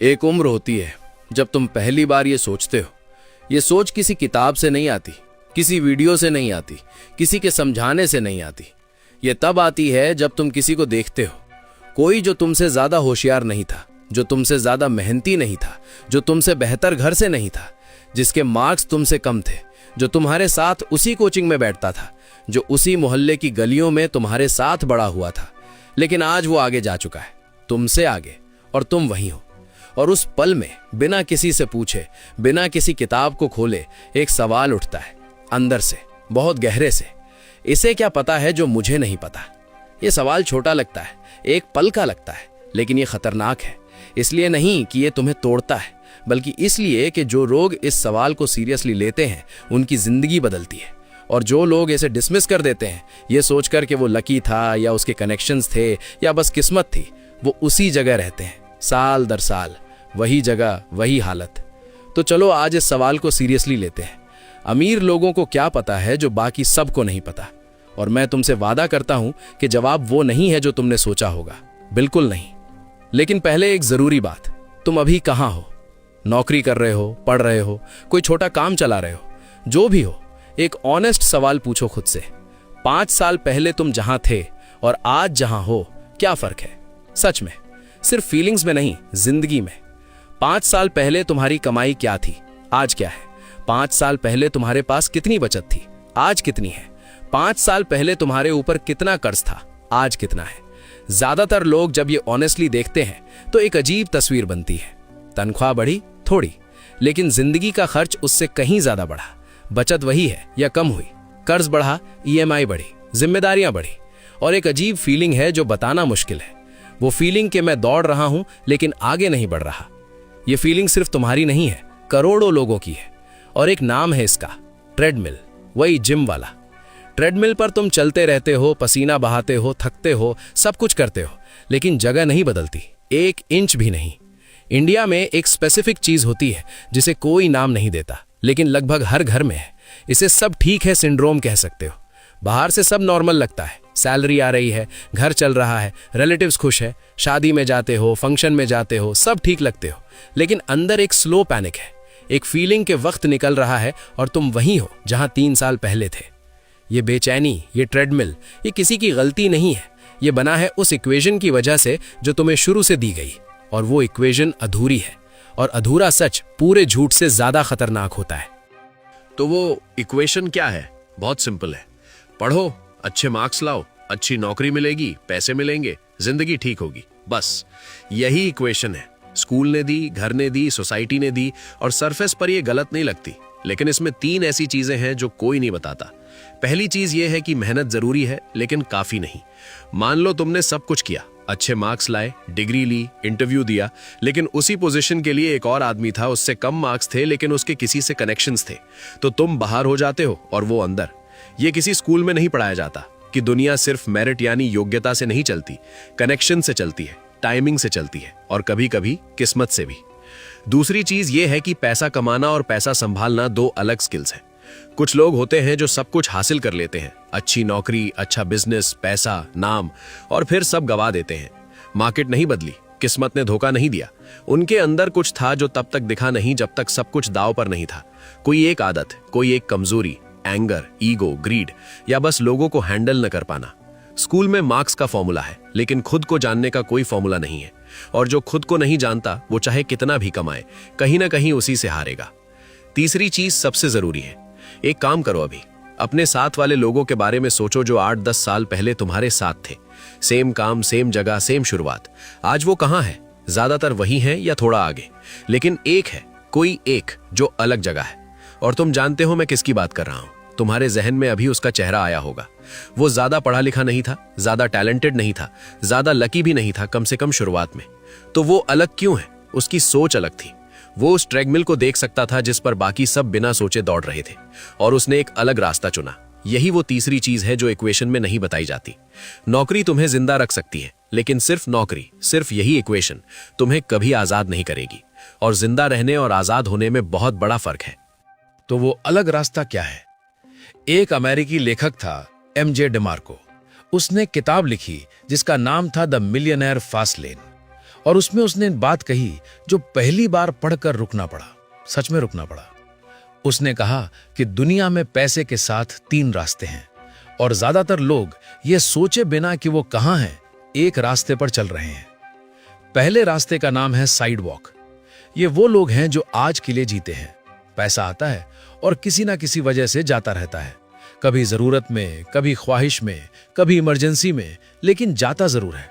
एक उम्र होती है जब तुम पहली बार ये सोचते हो। ये सोच किसी किताब से नहीं आती, किसी वीडियो से नहीं आती, किसी के समझाने से नहीं आती। ये तब आती है जब तुम किसी को देखते हो, कोई जो तुमसे ज्यादा होशियार नहीं था, जो तुमसे ज्यादा मेहनती नहीं था, जो तुमसे बेहतर घर से नहीं था, जिसके मार्क्स तुमसे कम थे, जो तुम्हारे साथ उसी कोचिंग में बैठता था, जो उसी मोहल्ले की गलियों में तुम्हारे साथ बड़ा हुआ था। लेकिन आज वो आगे जा चुका है, तुमसे आगे, और तुम वहीं हो। और उस पल में बिना किसी से पूछे, बिना किसी किताब को खोले, एक सवाल उठता है अंदर से, बहुत गहरे से। इसे क्या पता है जो मुझे नहीं पता? ये सवाल छोटा लगता है, एक पल का लगता है, लेकिन ये खतरनाक है। इसलिए नहीं कि ये तुम्हें तोड़ता है, बल्कि इसलिए कि जो लोग इस सवाल को सीरियसली लेते हैं उनकी जिंदगी बदलती है। और जो लोग इसे डिसमिस कर देते हैं, ये सोचकर कि वो लकी था या उसके कनेक्शंस थे या बस किस्मत थी, वो उसी जगह रहते हैं साल दर साल, वही जगह, वही हालत। तो चलो आज इस सवाल को सीरियसली लेते हैं। अमीर लोगों को क्या पता है जो बाकी सबको नहीं पता? और मैं तुमसे वादा करता हूं कि जवाब वो नहीं है जो तुमने सोचा होगा, बिल्कुल नहीं। लेकिन पहले एक जरूरी बात, तुम अभी कहां हो? नौकरी कर रहे हो, पढ़ रहे हो, कोई छोटा काम चला रहे हो, जो भी हो, एक ऑनेस्ट सवाल पूछो खुद से। 5 साल पहले तुम जहां थे और आज जहां हो, क्या फर्क है? सच में, सिर्फ फीलिंग्स में नहीं, जिंदगी में। 5 साल पहले तुम्हारी कमाई क्या थी, आज क्या है? 5 साल पहले तुम्हारे पास कितनी बचत थी, आज कितनी है? 5 साल पहले तुम्हारे ऊपर कितना कर्ज था, आज कितना है? ज्यादातर लोग जब ये ऑनेस्टली देखते हैं तो एक अजीब तस्वीर बनती है। तनख्वाह बढ़ी थोड़ी, लेकिन जिंदगी का खर्च उससे कहीं ज्यादा बढ़ा। बचत वही है या कम हुई, कर्ज बढ़ा, EMI बढ़ी, जिम्मेदारियां बढ़ी। और एक अजीब फीलिंग है जो बताना मुश्किल है। वो फीलिंग कि मैं दौड़ रहा हूं लेकिन आगे नहीं बढ़ रहा। ये फीलिंग सिर्फ तुम्हारी नहीं है, करोड़ों लोगों की है। और एक नाम है इसका, ट्रेडमिल, वही जिम वाला। ट्रेडमिल पर तुम चलते रहते हो, पसीना बहाते हो, थकते हो, सब कुछ करते हो, लेकिन जगह नहीं बदलती, 1 इंच भी नहीं। इंडिया में एक स्पेसिफिक चीज होती है जिसे कोई नाम नहीं देता, लेकिन लगभग हर घर में है। इसे सब ठीक है सिंड्रोम कह सकते हो। बाहर से सब नॉर्मल लगता है, सैलरी आ रही है, घर चल रहा है, रिलेटिव्स खुश है, शादी में जाते हो, फंक्शन में जाते हो, सब ठीक लगते हो। लेकिन अंदर एक स्लो पैनिक है, एक फीलिंग के वक्त निकल रहा है और तुम वहीं हो जहां 3 साल पहले थे। ये बेचैनी, ये ट्रेडमिल, ये किसी की गलती नहीं है। ये बना है उस इक्वेशन की वजह से जो तुम्हें शुरू से दी गई। और वो इक्वेशन अधूरी है, और अधूरा सच पूरे झूठ से ज्यादा खतरनाक होता है। तो वो इक्वेशन क्या है? बहुत सिंपल है। पढ़ो, अच्छे मार्क्स लाओ, अच्छी नौकरी मिलेगी, पैसे मिलेंगे, जिंदगी ठीक होगी। बस यही इक्वेशन है। स्कूल ने दी, घर ने दी, सोसाइटी ने दी, और सरफेस पर ये गलत नहीं लगती, लेकिन इसमें 3 ऐसी चीजें हैं जो कोई नहीं बताता। पहली चीज ये है कि मेहनत जरूरी है, लेकिन काफी नहीं। मान लो तुमने सब कुछ किया, अच्छे मार्क्स लाए, डिग्री ली, इंटरव्यू दिया, लेकिन उसी पोजीशन के लिए एक और आदमी था, उससे कम मार्क्स थे लेकिन उसके किसी से कनेक्शंस थे। तो तुम बाहर हो जाते हो और वो अंदर। ये किसी स्कूल में नहीं पढ़ाया जाता कि दुनिया सिर्फ मेरिट यानी योग्यता से नहीं चलती, कनेक्शन से चलती है, टाइमिंग से चलती है, और कभी कभी किस्मत से भी। दूसरी चीज ये है कि पैसा कमाना और पैसा संभालना 2 अलग स्किल्स हैं। कुछ लोग होते हैं जो सब कुछ हासिल कर लेते हैं, अच्छी नौकरी, अच्छा बिजनेस, पैसा, नाम, और फिर सब गवा देते हैं। मार्केट नहीं बदली, किस्मत ने धोखा नहीं दिया, उनके अंदर कुछ था जो तब तक दिखा नहीं जब तक सब कुछ दांव पर नहीं था। कोई एक आदत, कोई एक कमजोरी, एंगर, ईगो, ग्रीड, या बस लोगों को हैंडल न कर पाना। स्कूल में मार्क्स का फॉर्मूला है, लेकिन खुद को जानने का कोई फॉर्मूला नहीं है। और जो खुद को नहीं जानता वो चाहे कितना भी कमाए, कहीं ना कहीं उसी से हारेगा। तीसरी चीज सबसे जरूरी है, एक काम करो, अभी अपने साथ वाले लोगों के बारे में सोचो जो 8-10 साल पहले तुम्हारे साथ थे। सेम काम, सेम जगह, सेम शुरुआत। आज वो कहां है? ज्यादातर वही है या थोड़ा आगे, लेकिन एक है, कोई एक जो अलग जगह है। और तुम जानते हो मैं किसकी बात कर रहा हूं। तुम्हारे जहन में अभी उसका चेहरा आया होगा। वो ज्यादा पढ़ा लिखा नहीं था, ज्यादा टैलेंटेड नहीं था, ज्यादा लकी भी नहीं था, कम से कम शुरुआत में। तो वो अलग क्यों है? उसकी सोच अलग थी। वो उस ट्रेडमिल को देख सकता था जिस पर बाकी सब बिना सोचे दौड़ रहे थे, और उसने एक अलग रास्ता चुना। यही वो तीसरी चीज है जो इक्वेशन में नहीं बताई जाती। नौकरी तुम्हें जिंदा रख सकती है, लेकिन सिर्फ नौकरी, सिर्फ यही इक्वेशन तुम्हें कभी आजाद नहीं करेगी। और जिंदा रहने और आजाद होने में बहुत बड़ा फर्क है। तो वो अलग रास्ता क्या है? एक अमेरिकी लेखक था, MJ डेमार्को। उसने किताब लिखी जिसका नाम था द मिलियनेयर फास्ट लेन। और उसमें उसने बात कही जो पहली बार पढ़कर रुकना पड़ा, सच में रुकना पड़ा। उसने कहा कि दुनिया में पैसे के साथ 3 रास्ते हैं और ज्यादातर लोग ये सोचे बिना कि वो कहां हैं, एक रास्ते पर चल रहे हैं। पहले रास्ते का नाम है साइड वॉक। ये वो लोग हैं जो आज के लिए जीते हैं। पैसा आता है और किसी ना किसी वजह से जाता रहता है, कभी जरूरत में, कभी ख्वाहिश में, कभी इमरजेंसी में, लेकिन जाता जरूर है।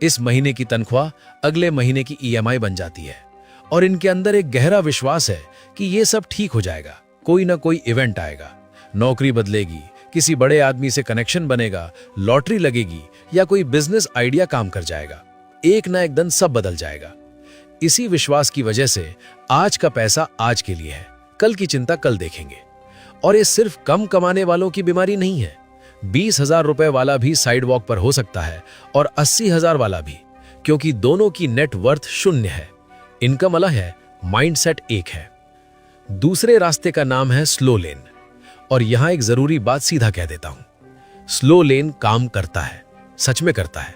इस महीने की तनख्वाह अगले महीने की ईएमआई बन जाती है और इनके अंदर एक गहरा विश्वास है कि ये सब ठीक हो जाएगा। कोई ना कोई इवेंट आएगा, नौकरी बदलेगी, किसी बड़े आदमी से कनेक्शन बनेगा, लॉटरी लगेगी या कोई बिजनेस आइडिया काम कर जाएगा। एक ना एक दिन सब बदल जाएगा। इसी विश्वास की वजह से आज का पैसा आज के लिए है, कल की चिंता कल देखेंगे। और ये सिर्फ कम कमाने वालों की बीमारी नहीं है। 20,000 रुपए वाला भी साइड वॉक पर हो सकता है और 80,000 वाला भी, क्योंकि दोनों की नेट वर्थ 0 है। इनकम अलग है, माइंडसेट एक है। दूसरे रास्ते का नाम है स्लो लेन। और यहां एक जरूरी बात सीधा कह देता हूं, स्लो लेन काम करता है, सच में करता है।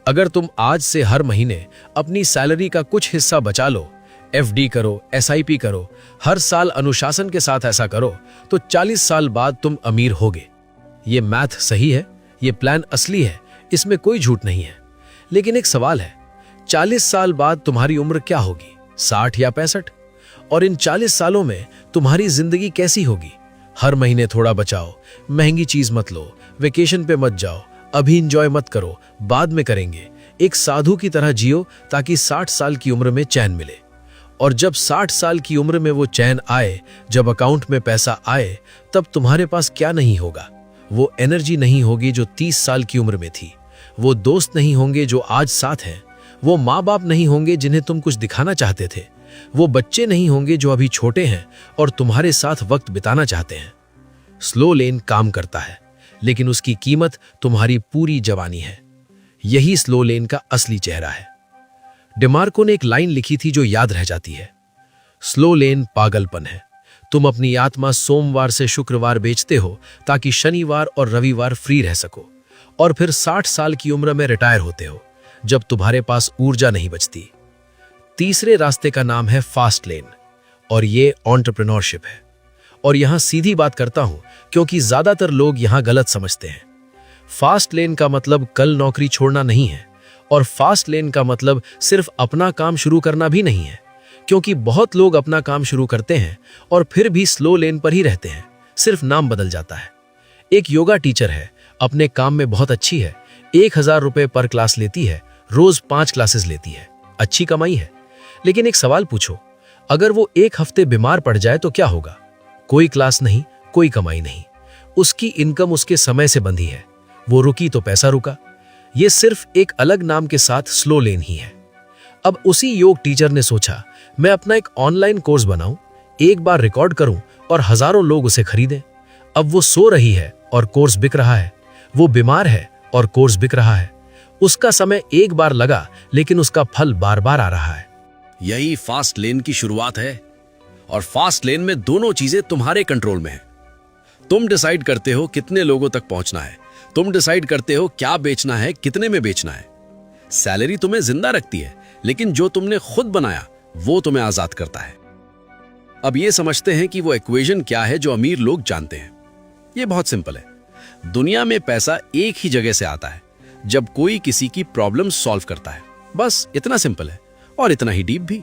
अगर तुम आज से हर महीने अपनी सैलरी का कुछ हिस्सा बचा लो, एफडी करो, एसआईपी करो, हर साल अनुशासन के साथ ऐसा करो, तो 40 साल बाद तुम अमीर होगे। ये मैथ सही है, ये प्लान असली है, इसमें कोई झूठ नहीं है। लेकिन एक सवाल है, 40 साल बाद तुम्हारी उम्र क्या होगी, 60 या 65? और इन 40 सालों में तुम्हारी जिंदगी कैसी होगी? हर महीने थोड़ा बचाओ, महंगी चीज मत लो, वेकेशन पे मत जाओ, अभी इंजॉय मत करो, बाद में करेंगे। एक साधु की तरह जियो ताकि 60 साल की उम्र में चैन मिले। और जब 60 साल की उम्र में वो चैन आए, जब अकाउंट में पैसा आए, तब तुम्हारे पास क्या नहीं होगा? वो एनर्जी नहीं होगी जो 30 साल की उम्र में थी, वो दोस्त नहीं होंगे जो आज साथ हैं, वो माँ बाप नहीं होंगे जिन्हें तुम कुछ दिखाना चाहते थे, वो बच्चे नहीं होंगे जो अभी छोटे हैं और तुम्हारे साथ वक्त बिताना चाहते हैं। स्लो लेन काम करता है, लेकिन उसकी कीमत तुम्हारी पूरी जवानी है। यही स्लो लेन का असली चेहरा है। डिमार्को ने एक लाइन लिखी थी जो याद रह जाती है, स्लो लेन पागलपन है। तुम अपनी आत्मा सोमवार से शुक्रवार बेचते हो ताकि शनिवार और रविवार फ्री रह सको, और फिर 60 साल की उम्र में रिटायर होते हो जब तुम्हारे पास ऊर्जा नहीं बचती। तीसरे रास्ते का नाम है फास्ट लेन, और ये एंटरप्रेन्योरशिप है। और यहां सीधी बात करता हूं क्योंकि ज्यादातर लोग यहां गलत समझते हैं। फास्ट लेन का मतलब कल नौकरी छोड़ना नहीं है, और फास्ट लेन का मतलब सिर्फ अपना काम शुरू करना भी नहीं है, क्योंकि बहुत लोग अपना काम शुरू करते हैं और फिर भी स्लो लेन पर ही रहते हैं, सिर्फ नाम बदल जाता है। एक योगा टीचर है, अपने काम में बहुत अच्छी है, 1,000 रुपए पर क्लास लेती है, रोज 5 क्लासेस लेती है, अच्छी कमाई है। लेकिन एक सवाल पूछो, अगर वो एक हफ्ते बीमार पड़ जाए तो क्या होगा? कोई क्लास नहीं, कोई कमाई नहीं। उसकी इनकम उसके समय से बंधी है, वो रुकी तो पैसा रुका। ये सिर्फ एक अलग नाम के साथ स्लो लेन ही है। अब उसी योग टीचर ने सोचा, मैं अपना एक ऑनलाइन कोर्स बनाऊं, एक बार रिकॉर्ड करूं और हजारों लोग उसे खरीदें। अब वो सो रही है और कोर्स बिक रहा है, वो बीमार है और कोर्स बिक रहा है। उसका समय एक बार लगा, लेकिन उसका फल बार बार आ रहा है। यही फास्ट लेन की शुरुआत है। और फास्ट लेन में दोनों चीजें तुम्हारे कंट्रोल में है। तुम डिसाइड करते हो कितने लोगों तक पहुंचना है, तुम डिसाइड करते हो क्या बेचना है, कितने में बेचना है। सैलरी तुम्हें जिंदा रखती है, लेकिन जो तुमने खुद बनाया वो तुम्हें आजाद करता है। अब ये समझते हैं कि वो इक्वेशन क्या है जो अमीर लोग जानते हैं। ये बहुत सिंपल है। दुनिया में पैसा एक ही जगह से आता है, जब कोई किसी की प्रॉब्लम सॉल्व करता है। बस इतना सिंपल है और इतना ही डीप भी।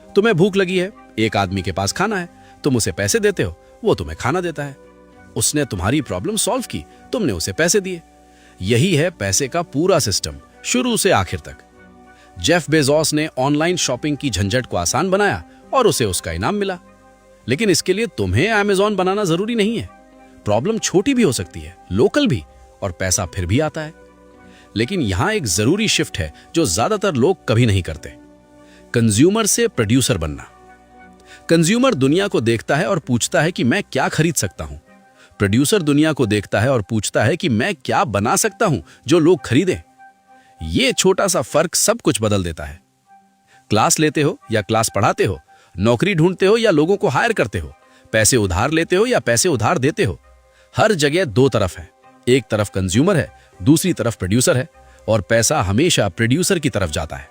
तुम्हें भूख लगी है, एक आदमी के पास खाना है, तुम उसे पैसे देते हो, वो तुम्हें खाना देता है। उसने तुम्हारी प्रॉब्लम सॉल्व की, तुमने उसे पैसे दिए। यही है पैसे का पूरा सिस्टम, शुरू से आखिर तक। जेफ बेजोस ने ऑनलाइन शॉपिंग की झंझट को आसान बनाया और उसे उसका इनाम मिला। लेकिन इसके लिए तुम्हें अमेज़न बनाना जरूरी नहीं है। प्रॉब्लम छोटी भी हो सकती है, लोकल भी, और पैसा फिर भी आता है। लेकिन यहां एक जरूरी शिफ्ट है जो ज्यादातर लोग कभी नहीं करते, कंज्यूमर से प्रोड्यूसर बनना। कंज्यूमर दुनिया को देखता है और पूछता है कि मैं क्या खरीद सकता हूं। प्रोड्यूसर दुनिया को देखता है और पूछता है कि मैं क्या बना सकता हूं जो लोग खरीदें। यह छोटा सा फर्क सब कुछ बदल देता है। क्लास लेते हो या क्लास पढ़ाते हो, नौकरी ढूंढते हो या लोगों को हायर करते हो, पैसे उधार लेते हो या पैसे उधार देते हो, हर जगह दो तरफ है। एक तरफ कंज्यूमर है, दूसरी तरफ प्रोड्यूसर है, और पैसा हमेशा प्रोड्यूसर की तरफ जाता है।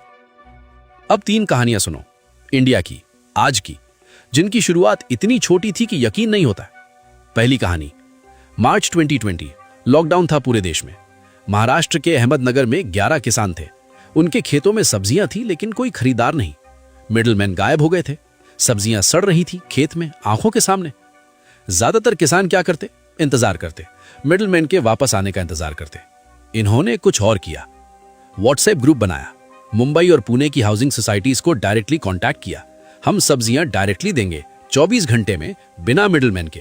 अब 3 कहानियां सुनो, इंडिया की, आज की, जिनकी शुरुआत इतनी छोटी थी कि यकीन नहीं होता। पहली कहानी, मार्च 2020, लॉकडाउन था पूरे देश में। महाराष्ट्र के अहमदनगर में 11 किसान थे। उनके खेतों में सब्जियां थी लेकिन कोई खरीदार नहीं। मिडलमैन गायब हो गए थे। सब्जियां सड़ रही थी खेत में, आंखों के सामने। ज्यादातर किसान क्या करते? इंतजार करते, मिडलमैन के वापस आने का इंतजार करते। इन्होंने कुछ और किया। व्हाट्सएप ग्रुप बनाया, मुंबई और पुणे की हाउसिंग सोसाइटीज को डायरेक्टली कांटेक्ट किया। हम सब्जियां डायरेक्टली देंगे 24 घंटे में, बिना मिडलमैन के।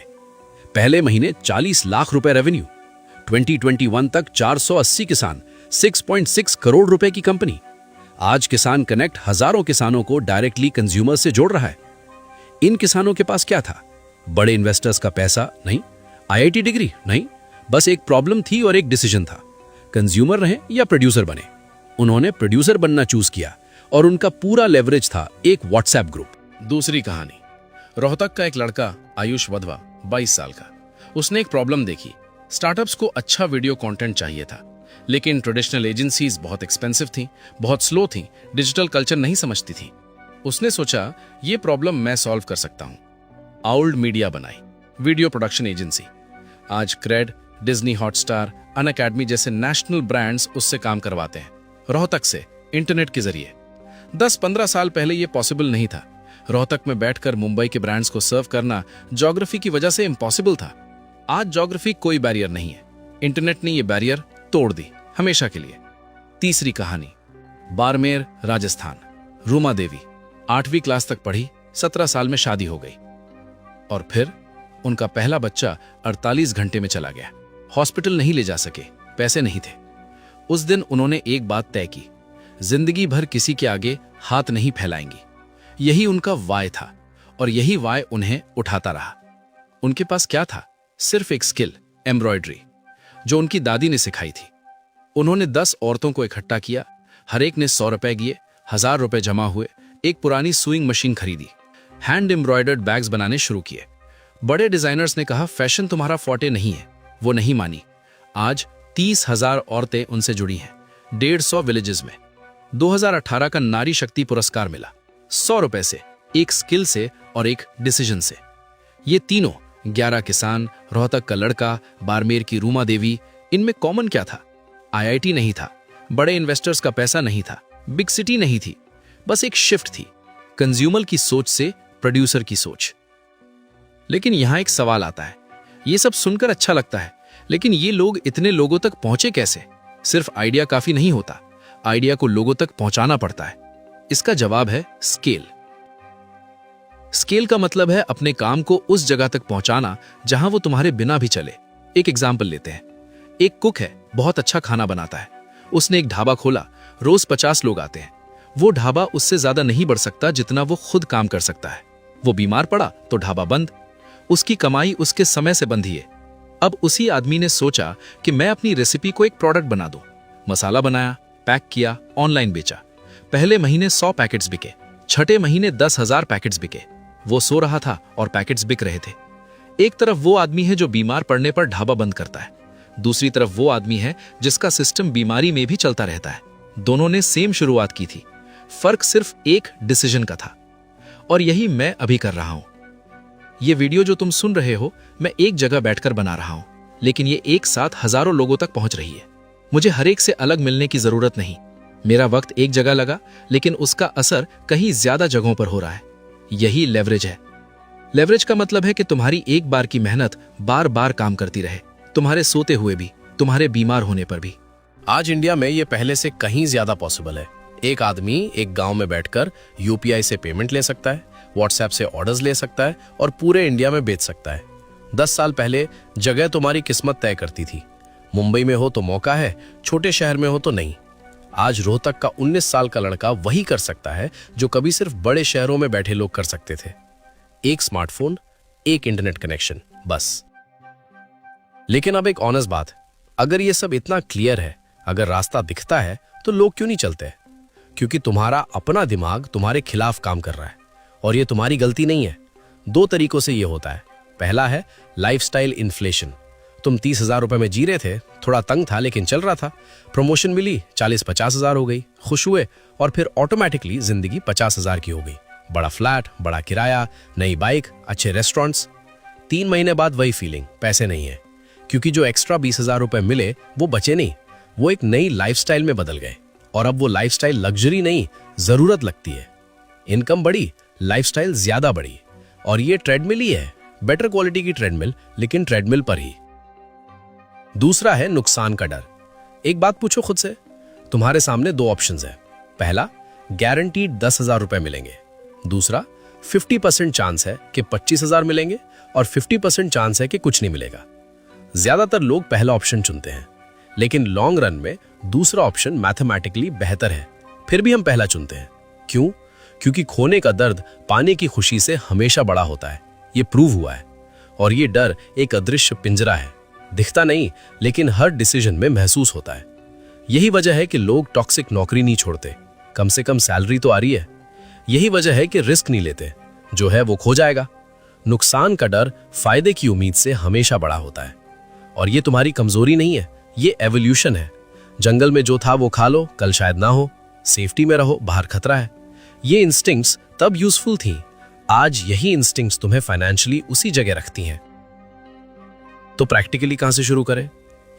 पहले महीने 40 लाख रुपए रेवेन्यू। 2021 तक 480 किसान, 6.6 करोड़ रुपए की कंपनी। आज किसान कनेक्ट हजारों किसानों को डायरेक्टली कंज्यूमर से जोड़ रहा है। इन किसानों के पास क्या था? बड़े इन्वेस्टर्स का पैसा नहीं, आईआईटी डिग्री नहीं, बस एक प्रॉब्लम थी और एक डिसीजन था, कंज्यूमर रहे या प्रोड्यूसर बने। उन्होंने प्रोड्यूसर बनना चूज किया और उनका पूरा लेवरेज था एक व्हाट्सएप ग्रुप। दूसरी कहानी, रोहतक का एक लड़का आयुष वधवा, 22 साल का। उसने एक प्रॉब्लम देखी। स्टार्टअप्स को अच्छा वीडियो कंटेंट चाहिए था, लेकिन ट्रेडिशनल एजेंसीज बहुत एक्सपेंसिव थीं, बहुत स्लो थीं, डिजिटल कल्चर नहीं समझती थीं। उसने सोचा ये प्रॉब्लम मैं सॉल्व कर सकता हूं। आउल्ड मीडिया बनाई, वीडियो प्रोडक्शन एजेंसी। आज क्रेड, डिज्नी हॉटस्टार, अनअकैडमी जैसे नेशनल ब्रांड्स उससे काम करवाते हैं, रोहतक से, इंटरनेट के जरिए। 10-15 साल पहले यह पॉसिबल नहीं था। रोहतक में बैठकर मुंबई के ब्रांड्स को सर्व करना ज्योग्राफी की वजह से इम्पॉसिबल था। आज ज्योग्राफी कोई बैरियर नहीं है, इंटरनेट ने यह बैरियर तोड़ दी, हमेशा के लिए। तीसरी कहानी, बाड़मेर, राजस्थान, रूमा देवी, 8वीं क्लास तक पढ़ी, 17 साल में शादी हो गई और फिर उनका पहला बच्चा 48 घंटे में चला गया। हॉस्पिटल नहीं ले जा सके, पैसे नहीं थे। उस दिन उन्होंने एक बात तय की, जिंदगी भर किसी के आगे हाथ नहीं फैलाएंगी। यही उनका वाय था और यही वाय उन्हें उठाता रहा। उनके पास क्या था? सिर्फ एक स्किल, एम्ब्रॉयडरी, जो उनकी दादी ने सिखाई थी। उन्होंने 10 औरतों को इकट्ठा किया, हर एक ने 100 रुपए दिए, 1000 रुपए जमा हुए, एक पुरानी सुइंग मशीन खरीदी, हैंड एम्ब्रॉयडर्ड बैग्स बनाने शुरू किए। बड़े डिजाइनर्स ने कहा फैशन तुम्हारा फॉर्टे नहीं है, वो नहीं मानी। आज 30,000 औरतें उनसे जुड़ी हैं, 150 विलेजेस में। 2018 का नारी शक्ति पुरस्कार मिला, 100 रुपए से, एक स्किल से और एक डिसीजन से। ये तीनों, 11 किसान, रोहतक का लड़का, बाड़मेर की रूमा देवी, इनमें कॉमन क्या था? आईआईटी नहीं था, बड़े इन्वेस्टर्स का पैसा नहीं था, बिग सिटी नहीं थी, बस एक शिफ्ट थी, कंज्यूमर की सोच से प्रोड्यूसर की सोच। लेकिन यहां एक सवाल आता है। ये सब सुनकर अच्छा लगता है, लेकिन ये लोग इतने लोगों तक पहुंचे कैसे? सिर्फ आइडिया काफी नहीं होता, आइडिया को लोगों तक पहुंचाना पड़ता है। इसका जवाब है स्केल। स्केल का मतलब है अपने काम को उस जगह तक पहुंचाना जहां वो तुम्हारे बिना भी चले। एक एग्जाम्पल लेते हैं। एक कुक है, बहुत अच्छा खाना बनाता है। उसने एक ढाबा खोला, रोज 50 लोग आते हैं। वो ढाबा उससे ज्यादा नहीं बढ़ सकता जितना वो खुद काम कर सकता है। वो बीमार पड़ा तो ढाबा बंद। उसकी कमाई उसके समय से बंधी है। अब उसी आदमी ने सोचा कि मैं अपनी रेसिपी को एक प्रोडक्ट बना दूं। मसाला बनाया, पैक किया, ऑनलाइन बेचा। पहले महीने 100 पैकेट्स बिके, छठे महीने 10,000 पैकेट्स बिके। वो सो रहा था और पैकेट्स बिक रहे थे। एक तरफ वो आदमी है जो बीमार पड़ने पर ढाबा बंद करता है, दूसरी तरफ वो आदमी है जिसका सिस्टम बीमारी में भी चलता रहता है। दोनों ने सेम शुरुआत की थी, फर्क सिर्फ एक डिसीजन का था। और यही मैं अभी कर रहा हूं। ये वीडियो जो तुम सुन रहे हो, मैं एक जगह बैठकर बना रहा हूं, लेकिन ये एक साथ हजारों लोगों तक पहुंच रही है। मुझे हर एक से अलग मिलने की जरूरत नहीं। मेरा वक्त एक जगह लगा, लेकिन उसका असर कहीं ज्यादा जगहों पर हो रहा है। यही लेवरेज है। लेवरेज का मतलब है कि तुम्हारी एक बार की मेहनत बार बार काम करती रहे, तुम्हारे सोते हुए भी, तुम्हारे बीमार होने पर भी। आज इंडिया में ये पहले से कहीं ज्यादा पॉसिबल है। एक आदमी एक गांव में बैठकर यूपीआई से पेमेंट ले सकता है, व्हाट्सएप से ऑर्डर्स ले सकता है और पूरे इंडिया में बेच सकता है। 10 साल पहले जगह तुम्हारी किस्मत तय करती थी। मुंबई में हो तो मौका है, छोटे शहर में हो तो नहीं। आज रोहतक का 19 साल का लड़का वही कर सकता है जो कभी सिर्फ बड़े शहरों में बैठे लोग कर सकते थे। एक स्मार्टफोन, एक इंटरनेट कनेक्शन, बस। लेकिन अब एक ऑनेस्ट बात, अगर ये सब इतना क्लियर है, अगर रास्ता दिखता है, तो लोग क्यों नहीं चलते? क्योंकि तुम्हारा अपना दिमाग तुम्हारे खिलाफ काम कर रहा है। और ये तुम्हारी गलती नहीं है। 2 तरीकों से ये होता है। पहला है लाइफस्टाइल इन्फ्लेशन। तुम 30,000 रुपए में जी रहे थे, थोड़ा तंग था लेकिन चल रहा था। प्रमोशन मिली, 40-50,000 हो गई, खुश हुए और फिर ऑटोमेटिकली जिंदगी 50,000 की हो गई। बड़ा फ्लैट, बड़ा किराया, नई बाइक, अच्छे रेस्टोरेंट्स। 3 महीने बाद वही फीलिंग, पैसे नहीं है, क्योंकि जो एक्स्ट्रा 20,000 रुपए मिले वो बचे नहीं, वो एक नई लाइफस्टाइल में बदल गए। और अब वो लाइफस्टाइल लग्जरी नहीं, जरूरत लगती है। इनकम बढ़ी, लाइफस्टाइल ज्यादा बढ़ी, और ये ट्रेडमिल ही है, बेटर क्वालिटी की ट्रेडमिल, लेकिन ट्रेडमिल पर ही। दूसरा है नुकसान का डर। एक बात पूछो खुद से, तुम्हारे सामने 2 ऑप्शंस है। पहला, गारंटीड 10,000 रुपए मिलेंगे। दूसरा, 50% चांस है कि 25,000 मिलेंगे और 50% चांस है कि कुछ नहीं मिलेगा। ज्यादातर लोग पहला ऑप्शन चुनते हैं, लेकिन लॉन्ग रन में दूसरा ऑप्शन मैथमेटिकली बेहतर है। फिर भी हम पहला चुनते हैं। क्यों? क्योंकि खोने का दर्द पाने की खुशी से हमेशा बड़ा होता है, ये प्रूव हुआ है। और ये डर एक अदृश्य पिंजरा है, दिखता नहीं लेकिन हर डिसीजन में महसूस होता है। यही वजह है कि लोग टॉक्सिक नौकरी नहीं छोड़ते, कम से कम सैलरी तो आ रही है। यही वजह है कि रिस्क नहीं लेते, जो है वो खो जाएगा। नुकसान का डर फायदे की उम्मीद से हमेशा बड़ा होता है। और ये तुम्हारी कमजोरी नहीं है, ये एवोल्यूशन है। जंगल में जो था वो खा लो, कल शायद ना हो। सेफ्टी में रहो, बाहर खतरा है। ये इंस्टिंक्ट्स तब यूजफुल थी, आज यही इंस्टिंक्ट्स तुम्हें फाइनेंशियली उसी जगह रखती हैं। तो प्रैक्टिकली कहां से शुरू करें?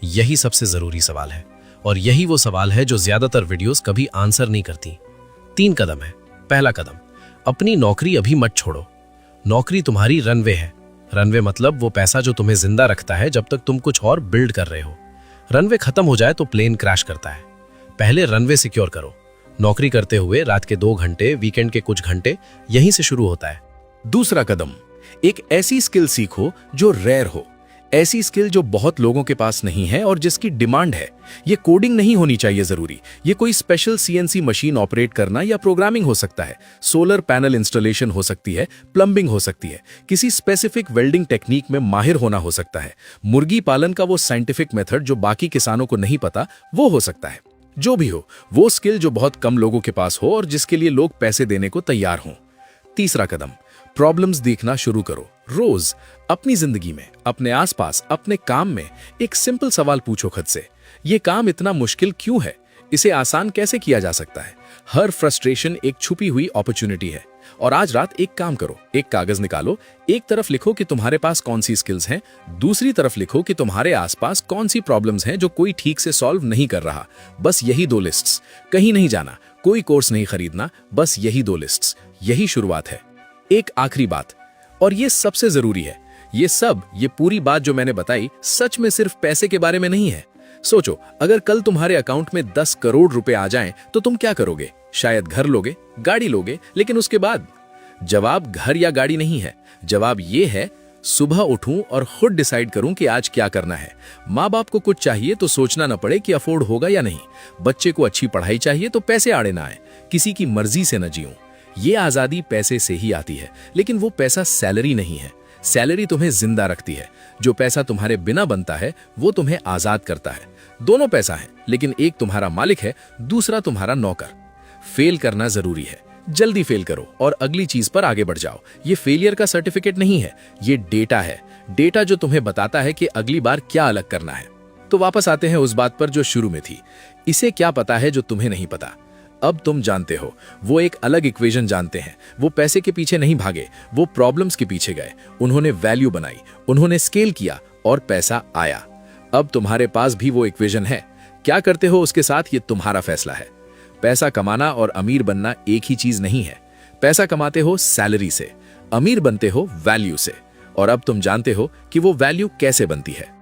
यही सबसे जरूरी सवाल है, और यही वो सवाल है जो ज्यादातर वीडियोस कभी आंसर नहीं करती। 3 कदम है। पहला कदम, अपनी नौकरी अभी मत छोड़ो। नौकरी तुम्हारी रनवे है। रनवे मतलब वो पैसा जो तुम्हें जिंदा रखता है जब तक तुम कुछ और बिल्ड कर रहे हो। रनवे खत्म हो जाए तो प्लेन क्रैश करता है। पहले रनवे सिक्योर करो। नौकरी करते हुए रात के 2 घंटे, वीकेंड के कुछ घंटे, यहीं से शुरू होता है। दूसरा कदम, एक ऐसी स्किल सीखो जो रेयर हो, ऐसी स्किल जो बहुत लोगों के पास नहीं है और जिसकी डिमांड है। ये कोडिंग नहीं होनी चाहिए जरूरी, ये कोई स्पेशल सीएनसी मशीन ऑपरेट करना या प्रोग्रामिंग हो सकता है, सोलर पैनल इंस्टॉलेशन हो सकती है, प्लम्बिंग हो सकती है, किसी स्पेसिफिक वेल्डिंग टेक्निक में माहिर होना हो सकता है, मुर्गी पालन का वो साइंटिफिक मेथड जो बाकी किसानों को नहीं पता वो हो सकता है। जो भी हो, वो स्किल जो बहुत कम लोगों के पास हो और जिसके लिए लोग पैसे देने को तैयार हों। तीसरा कदम, प्रॉब्लम्स देखना शुरू करो। रोज अपनी जिंदगी में, अपने आसपास, अपने काम में एक सिंपल सवाल पूछो खुद से, ये काम इतना मुश्किल क्यों है? इसे आसान कैसे किया जा सकता है? हर फ्रस्ट्रेशन एक छुपी हुई अपॉर्चुनिटी है। और आज रात एक काम करो, एक कागज निकालो, एक तरफ लिखो कि तुम्हारे पास कौन सी स्किल्स हैं, दूसरी तरफ लिखो कि तुम्हारे आसपास कौन सी प्रॉब्लम्स हैं जो कोई ठीक से सॉल्व नहीं कर रहा। बस यही 2 लिस्ट्स, कहीं नहीं जाना, कोई कोर्स नहीं खरीदना, बस यही 2 लिस्ट्स, यही शुरुआत है। एक आखिरी बात, और ये सबसे जरूरी है, ये पूरी बात जो मैंने बताई सच में सिर्फ पैसे के बारे में नहीं है। सोचो, अगर कल तुम्हारे अकाउंट में 10 करोड़ रुपए आ जाएं, तो तुम क्या करोगे? शायद घर लोगे, गाड़ी लोगे, लेकिन उसके बाद? जवाब घर या गाड़ी नहीं है, जवाब ये है, सुबह उठूं और खुद डिसाइड करूं कि आज क्या करना है। माँ बाप को कुछ चाहिए तो सोचना न पड़े कि अफोर्ड होगा या नहीं। बच्चे को अच्छी पढ़ाई चाहिए तो पैसे आड़े ना आए, किसी की मर्जी से न जीऊं। ये आजादी पैसे से ही आती है, लेकिन वो पैसा सैलरी नहीं है। सैलरी तुम्हें जिंदा रखती है, जो पैसा तुम्हारे बिना बनता है वो तुम्हें आजाद करता है। दोनों पैसा है, लेकिन एक तुम्हारा मालिक है, दूसरा तुम्हारा नौकर। फेल करना जरूरी है, जल्दी फेल करो और अगली चीज पर आगे बढ़ जाओ। ये फेलियर का सर्टिफिकेट नहीं है, ये डेटा है, डेटा जो तुम्हें बताता है कि अगली बार क्या अलग करना है। तो वापस आते हैं उस बात पर जो शुरू में थी, इसे क्या पता है जो तुम्हें नहीं पता। अब तुम जानते हो, वो एक अलग इक्वेशन जानते हैं। वो पैसे के पीछे नहीं भागे, वो प्रॉब्लम्स के पीछे गए। उन्होंने वैल्यू बनाई, उन्होंने स्केल किया और पैसा आया। अब तुम्हारे पास भी वो इक्वेशन है। क्या करते हो उसके साथ, ये तुम्हारा फैसला है। पैसा कमाना और अमीर बनना एक ही चीज नहीं है। पैसा कमाते हो सैलरी से, अमीर बनते हो वैल्यू से। और अब तुम जानते हो कि वो वैल्यू कैसे बनती है।